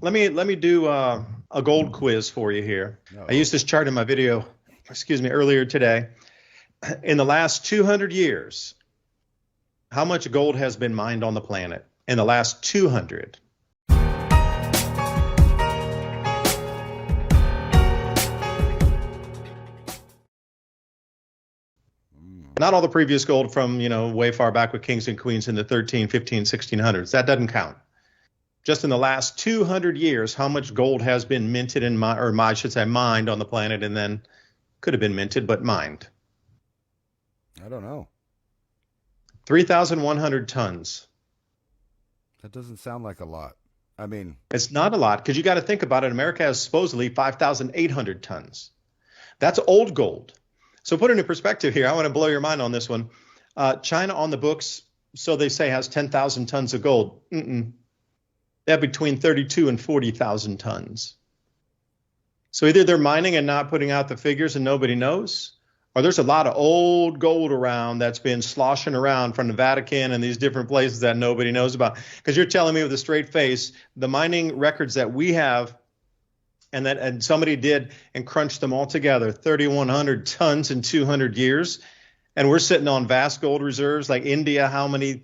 let me do a gold quiz for you here. I No. used this chart in my video, excuse me, earlier today. In the last 200 years, how much gold has been mined on the planet? In the last 200. Not all the previous gold from, way far back with kings and queens in the 13, 15, 1600s. That doesn't count. Just in the last 200 years, how much gold has been minted I should say mined on the planet, and then could have been minted, but mined? I don't know. 3,100 tons. That doesn't sound like a lot. I mean, It's not a lot because you got to think about it. America has supposedly 5,800 tons. That's old gold. So put it in perspective here. I want to blow your mind on this one. China on the books, so they say, has 10,000 tons of gold. They have between 32 and 40,000 tons. So either they're mining and not putting out the figures and nobody knows, or there's a lot of old gold around that's been sloshing around from the Vatican and these different places that nobody knows about. Because you're telling me with a straight face, the mining records that we have and somebody did and crunched them all together, 3,100 tons in 200 years. And we're sitting on vast gold reserves like India, how many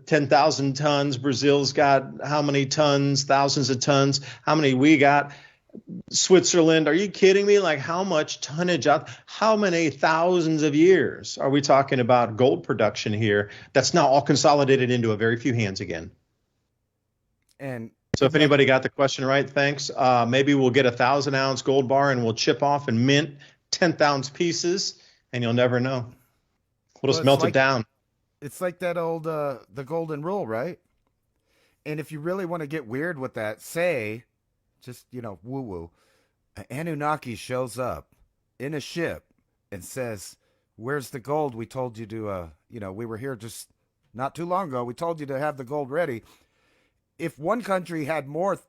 10,000 tons, Brazil's got how many tons, thousands of tons, how many we got, Switzerland, are you kidding me? Like how much tonnage out, how many thousands of years are we talking about gold production here that's now all consolidated into a very few hands again? and So if anybody got the question right, thanks. Maybe we'll get 1,000-ounce gold bar and we'll chip off and mint 10th-ounce pieces, and you'll never know. We'll just melt it down. it's like that old the golden rule, right? And if you really want to get weird with that, say, just woo woo, Anunnaki shows up in a ship and says, "Where's the gold? We told you to, we were here just not too long ago. We told you to have the gold ready." If one country had more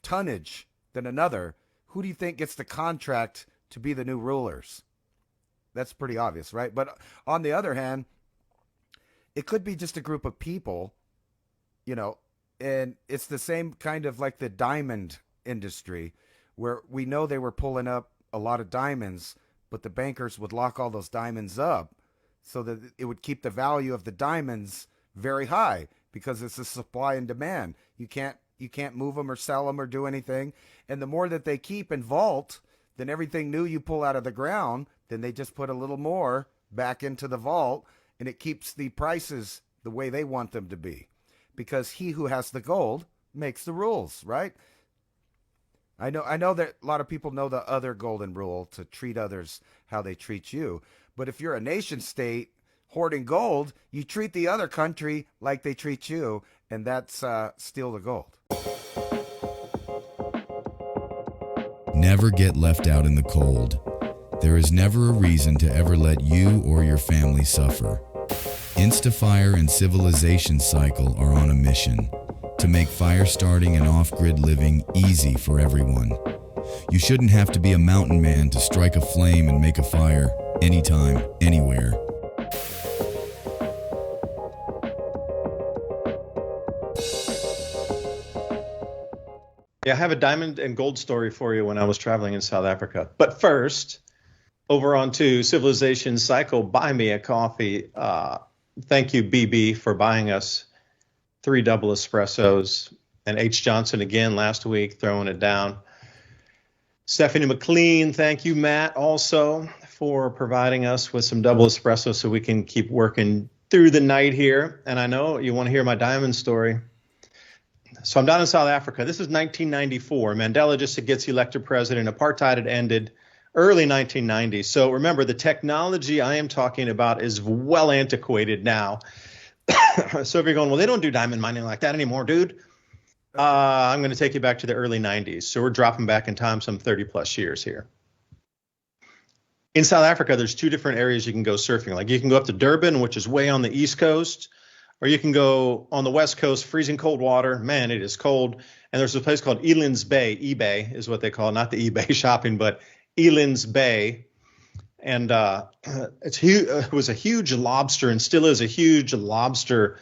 tonnage than another, who do you think gets the contract to be the new rulers? That's pretty obvious, right? But on the other hand, it could be just a group of people, and it's the same kind of like the diamond industry, where we know they were pulling up a lot of diamonds, but the bankers would lock all those diamonds up so that it would keep the value of the diamonds very high, because it's a supply and demand. You can't move them or sell them or do anything. And the more that they keep in vault, then everything new you pull out of the ground, then they just put a little more back into the vault, and it keeps the prices the way they want them to be. Because he who has the gold makes the rules, right? I know that a lot of people know the other golden rule, to treat others how they treat you. But if you're a nation state hoarding gold, you treat the other country like they treat you, and that's steal the gold. Never get left out in the cold. There is never a reason to ever let you or your family suffer. Instafire and Civilization Cycle are on a mission to make fire starting and off-grid living easy for everyone. You shouldn't have to be a mountain man to strike a flame and make a fire anytime, anywhere. Yeah, I have a diamond and gold story for you when I was traveling in South Africa. But first, over on to Civilization Cycle, buy me a coffee. Thank you, BB, for buying us 3 double espressos. And H. Johnson again last week, throwing it down. Stephanie McLean, thank you, Matt, also for providing us with some double espresso so we can keep working through the night here. And I know you want to hear my diamond story. So I'm down in South Africa. This is 1994. Mandela just gets elected president. Apartheid had ended early 1990s. So remember, the technology I am talking about is well antiquated now. So if you're going, well, they don't do diamond mining like that anymore, dude. I'm going to take you back to the early 90s. So we're dropping back in time some 30 plus years here. In South Africa, there's 2 different areas you can go surfing. Like you can go up to Durban, which is way on the East Coast, or you can go on the West Coast, freezing cold water. Man, it is cold. And there's a place called Eland's Bay. eBay is what they call it, not the eBay shopping, but Eland's Bay. And it was a huge lobster, and still is a huge lobster,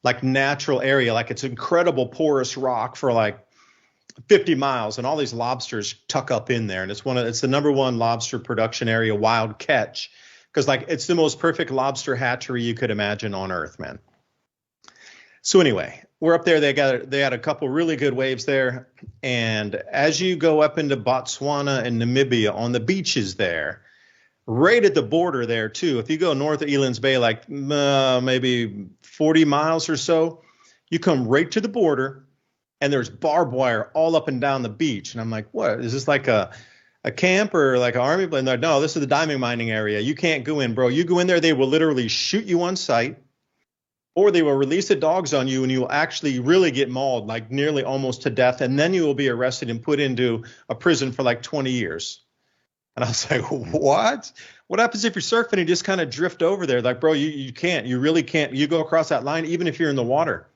like natural area. Like it's incredible porous rock for like 50 miles, and all these lobsters tuck up in there. And it's the number one lobster production area, wild catch, because like it's the most perfect lobster hatchery you could imagine on Earth, man. So anyway, we're up there. They had a couple really good waves there. And as you go up into Botswana and Namibia on the beaches there, right at the border there too, if you go north of Eland's Bay, like maybe 40 miles or so, you come right to the border and there's barbed wire all up and down the beach. And I'm like, what? Is this like a camp or like an army? And they're like, no, this is the diamond mining area. You can't go in, bro. You go in there, they will literally shoot you on sight, or they will release the dogs on you and you will actually really get mauled, like nearly almost to death. And then you will be arrested and put into a prison for like 20 years. And I was like, what? What happens if you're surfing and you just kind of drift over there? Like, bro, you can't. You really can't. You go across that line, even if you're in the water.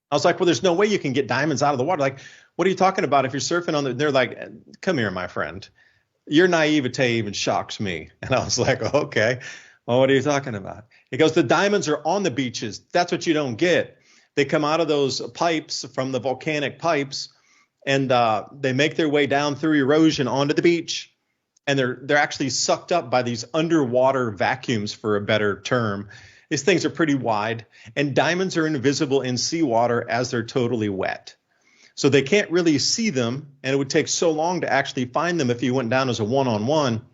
I was like, well, there's no way you can get diamonds out of the water. Like, what are you talking about if you're surfing on the – they're like, come here, my friend. Your naivete even shocks me. And I was like, okay. Well, what are you talking about? He goes, the diamonds are on the beaches. That's what you don't get. They come out of those pipes from the volcanic pipes, and they make their way down through erosion onto the beach. And they're actually sucked up by these underwater vacuums, for a better term. These things are pretty wide, and diamonds are invisible in seawater as they're totally wet. So they can't really see them, and it would take so long to actually find them if you went down as a one-on-one,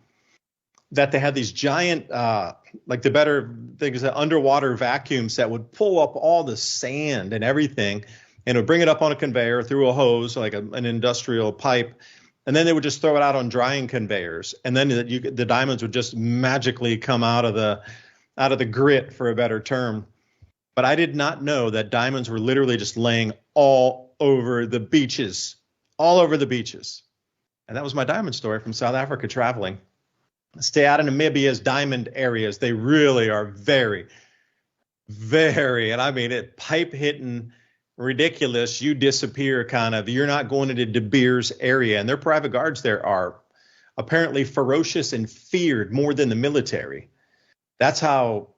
that they had these giant, like the better thing is the underwater vacuums that would pull up all the sand and everything, and it would bring it up on a conveyor through a hose, like an industrial pipe. And then they would just throw it out on drying conveyors, and then the diamonds would just magically come out of the grit, for a better term. But I did not know that diamonds were literally just laying all over the beaches, all over the beaches. And that was my diamond story from South Africa traveling. Stay out of Namibia's diamond areas. They really are very, very, and I mean it, pipe hitting, ridiculous, you disappear kind of. You're not going into De Beers area, and their private guards there are apparently ferocious and feared more than the military. That's how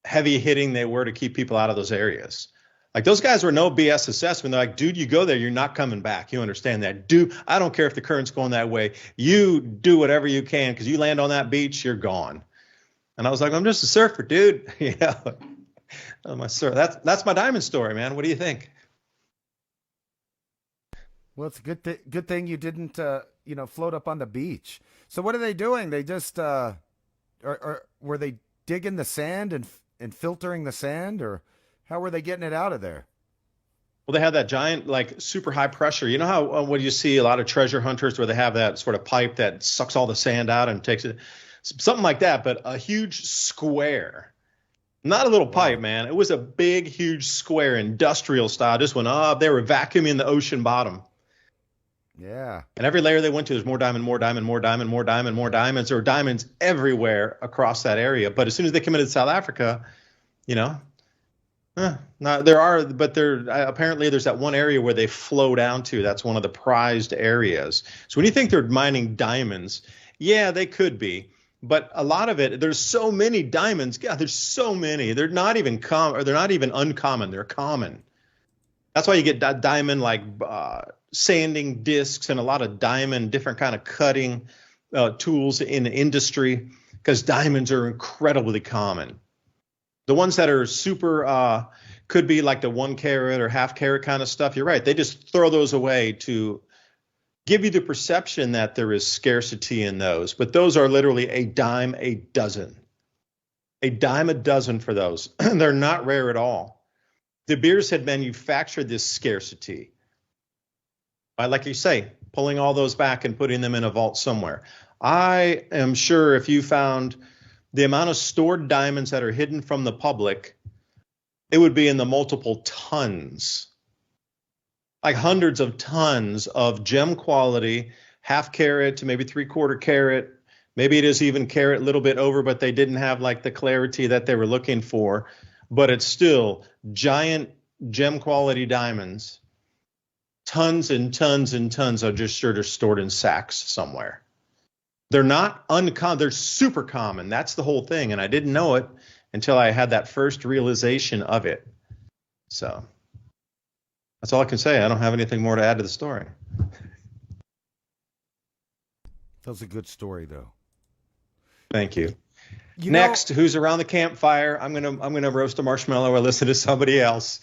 heavy hitting they were to keep people out of those areas. Like, those guys were no BS assessment. They're like, dude, you go there, you're not coming back. You understand that? Dude, I don't care if the current's going that way. You do whatever you can, because you land on that beach, you're gone. And I was like, I'm just a surfer, dude. Yeah. Oh, my sir, that's my diamond story, man. What do you think? Well, it's a good thing you didn't float up on the beach. So what are they doing? They just or were they digging the sand and filtering the sand, or how were they getting it out of there? Well, they have that giant, like, super high pressure. You know how when you see a lot of treasure hunters where they have that sort of pipe that sucks all the sand out and takes it, something like that, but a huge square. Not a little pipe, man. It was a big, huge square, industrial style. Just went up. They were vacuuming the ocean bottom. Yeah. And every layer they went to, there's more diamond, more diamond, more diamond, more diamond, more diamonds. There were diamonds everywhere across that area. But as soon as they come into South Africa, apparently there's that one area where they flow down to. That's one of the prized areas. So when you think they're mining diamonds, yeah, they could be. But a lot of it, there's so many diamonds. God, there's so many. They're not even common, or they're not even uncommon. They're common. That's why you get diamond, like sanding discs, and a lot of diamond, different kind of cutting tools in the industry, because diamonds are incredibly common. The ones that are super could be like the 1 carat or half carat kind of stuff. You're right. They just throw those away to give you the perception that there is scarcity in those. But those are literally a dime a dozen. A dime a dozen for those. They're not rare at all. De Beers had manufactured this scarcity by, like you say, pulling all those back and putting them in a vault somewhere. I am sure if you found the amount of stored diamonds that are hidden from the public, it would be in the multiple tons. Like hundreds of tons of gem quality, half carat to maybe 3/4 carat. Maybe it is even carat, a little bit over, but they didn't have like the clarity that they were looking for. But it's still giant gem quality diamonds. Tons and tons and tons are just sort of stored in sacks somewhere. They're not uncommon. They're super common. That's the whole thing. And I didn't know it until I had that first realization of it. So That's all I can say. I don't have anything more to add to the story. That was a good story, though. Thank you. You Next, who's around the campfire? I'm gonna roast a marshmallow or listen to somebody else.